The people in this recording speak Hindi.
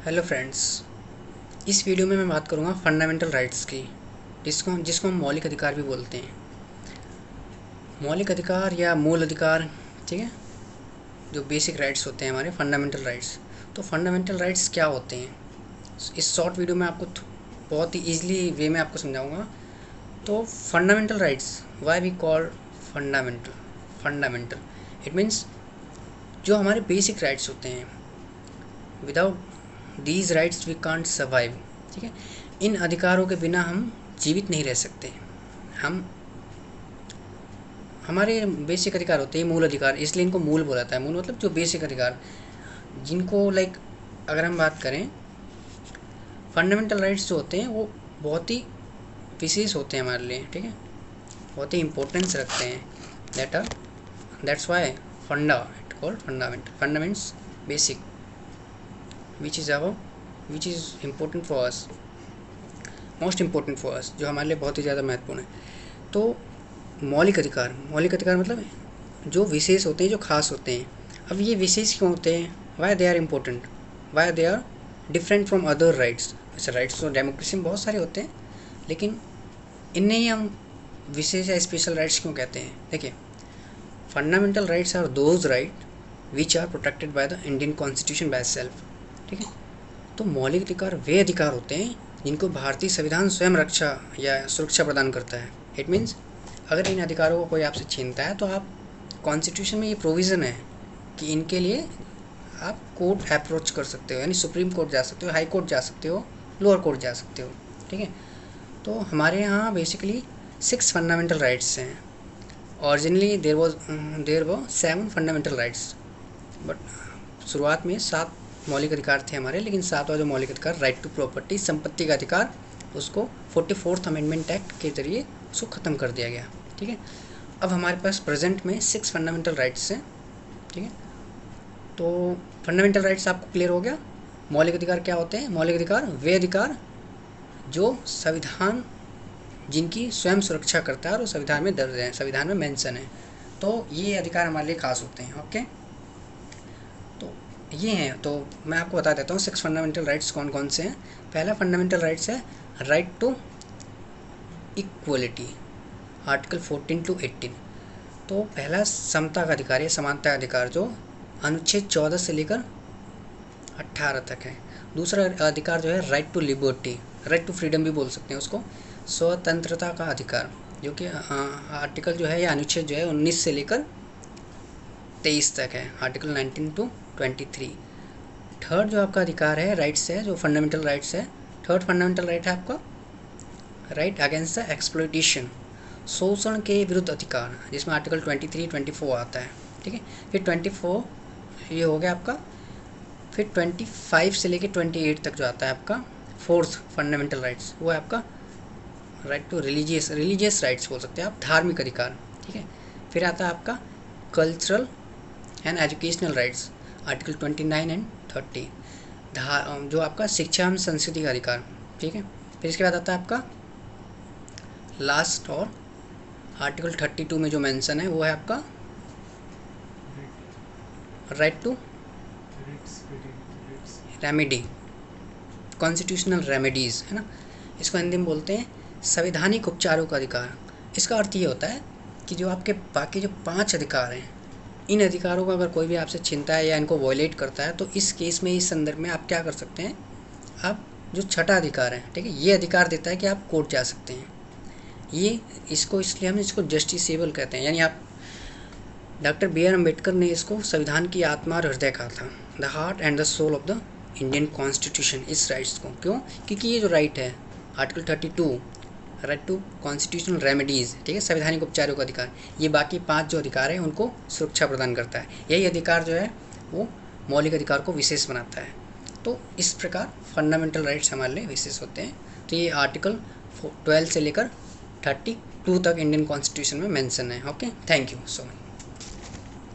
हेलो फ्रेंड्स, इस वीडियो में मैं बात करूंगा फंडामेंटल राइट्स की, जिसको जिसको हम मौलिक अधिकार भी बोलते हैं। मौलिक अधिकार या मूल अधिकार, ठीक है, जो बेसिक राइट्स होते हैं हमारे फंडामेंटल राइट्स। तो फंडामेंटल राइट्स क्या होते हैं, इस शॉर्ट वीडियो में आपको बहुत ही ईजिली वे में आपको समझाऊंगा। तो fundamental rights, why we call fundamental fundamental it means जो हमारे बेसिक राइट्स होते हैं, without these rights we can't survive. ठीक है, इन अधिकारों के बिना हम जीवित नहीं रह सकते। हम हमारे बेसिक अधिकार होते हैं मूल अधिकार, इसलिए इनको मूल बोला जाता है। मूल मतलब जो बेसिक अधिकार, जिनको अगर हम बात करें, फंडामेंटल राइट्स जो होते हैं वो बहुत ही विशेष होते हैं हमारे लिए। ठीक है, बहुत ही इम्पोर्टेंस रखते हैं। That's why funda it called fundaments basic which is important for us, most important for us, जो हमारे लिए बहुत ही ज़्यादा महत्वपूर्ण है। तो मौलिक अधिकार मतलब जो विशेष होते हैं, जो खास होते हैं। अब ये विशेष क्यों होते हैं, why they are important, why they are different from other rights. वैसे राइट्स तो डेमोक्रेसी में बहुत सारे होते हैं, लेकिन इन्हें ही हम विशेष या स्पेशल राइट्स क्यों कहते हैं। देखिए, fundamental rights are those right which are protected by the Indian constitution by self. ठीक है, तो मौलिक अधिकार वे अधिकार होते हैं जिनको भारतीय संविधान स्वयं रक्षा या सुरक्षा प्रदान करता है। इट मीन्स अगर इन अधिकारों को कोई आपसे छीनता है तो आप, कॉन्स्टिट्यूशन में ये प्रोविज़न है कि इनके लिए आप कोर्ट अप्रोच कर सकते हो, यानी सुप्रीम कोर्ट जा सकते हो, हाई कोर्ट जा सकते हो, लोअर कोर्ट जा सकते हो। ठीक है, तो हमारे यहाँ बेसिकली 6 फंडामेंटल राइट्स हैं। ओरिजिनली देर वो 7 फंडामेंटल राइट्स, बट शुरुआत में 7 मौलिक अधिकार थे हमारे, लेकिन 7वां जो मौलिक अधिकार, राइट टू प्रॉपर्टी, संपत्ति का अधिकार, उसको 44th अमेंडमेंट एक्ट के जरिए उसको ख़त्म कर दिया गया। ठीक है, अब हमारे पास प्रेजेंट में 6 फंडामेंटल राइट्स हैं। ठीक है, तो फंडामेंटल राइट्स आपको क्लियर हो गया। मौलिक अधिकार क्या होते हैं? मौलिक अधिकार वे अधिकार जो संविधान जिनकी स्वयं सुरक्षा करता है और संविधान में दर्ज है, संविधान में मेंशन है। तो ये अधिकार हमारे लिए खास होते हैं। ओके, तो ये हैं। तो मैं आपको बता देता हूँ 6 फंडामेंटल राइट्स कौन कौन से हैं। पहला फंडामेंटल राइट्स है right to equality, article 14 to 18। तो पहला समता का अधिकार है, समानता का अधिकार, जो अनुच्छेद 14 से लेकर 18 तक है। दूसरा अधिकार जो है right to liberty, right to freedom भी बोल सकते हैं उसको, स्वतंत्रता का अधिकार, जो कि आर्टिकल जो है या अनुच्छेद जो है 19 से लेकर 23 तक है, आर्टिकल 19 to 23। थर्ड जो आपका अधिकार है, राइट्स है, जो फंडामेंटल राइट्स है, थर्ड फंडामेंटल राइट है आपका राइट अगेंस्ट द एक्सप्लॉइटेशन, शोषण के विरुद्ध अधिकार, जिसमें आर्टिकल 23, 24 आता है। ठीक है, फिर 24 ये हो गया आपका। फिर 25 से लेकर 28 तक जो आता है आपका फोर्थ फंडामेंटल राइट्स, वो है आपका राइट टू रिलीजियस राइट्स बोल सकते हैं आप, धार्मिक अधिकार। ठीक है, फिर आता है आपका cultural and educational rights, article 29 and 30, जो आपका शिक्षा एवं संस्कृति का अधिकार। ठीक है, फिर इसके बाद आता है आपका लास्ट और आर्टिकल 32 में जो मेंशन है वो है आपका right to remedy, constitutional remedies, है ना। इसको हिंदी में बोलते हैं संवैधानिक उपचारों का अधिकार। इसका अर्थ ये होता है कि जो आपके बाकी जो 5 अधिकार हैं, इन अधिकारों को अगर कोई भी आपसे छीनता है या इनको वॉयलेट करता है, तो इस केस में, इस संदर्भ में आप क्या कर सकते हैं, आप जो छठा अधिकार है, ठीक है, ये अधिकार देता है कि आप कोर्ट जा सकते हैं। ये इसको इसलिए हम इसको जस्टिसेबल कहते हैं, यानी आप, डॉक्टर B.R. अम्बेडकर ने इसको संविधान की आत्मा और हृदय कहा था, the heart and the soul of the Indian constitution. इस राइट्स को क्यों? क्योंकि ये जो राइट है, article 32 right to constitutional remedies, ठीक है, संवैधानिक उपचारों का अधिकार, ये बाकी 5 जो अधिकार हैं उनको सुरक्षा प्रदान करता है। यही अधिकार जो है वो मौलिक अधिकार को विशेष बनाता है। तो इस प्रकार फंडामेंटल राइट्स हमारे लिए विशेष होते हैं। तो ये आर्टिकल 12 से लेकर 32 तक इंडियन कॉन्स्टिट्यूशन में मेंशन है। Okay, thank you so much.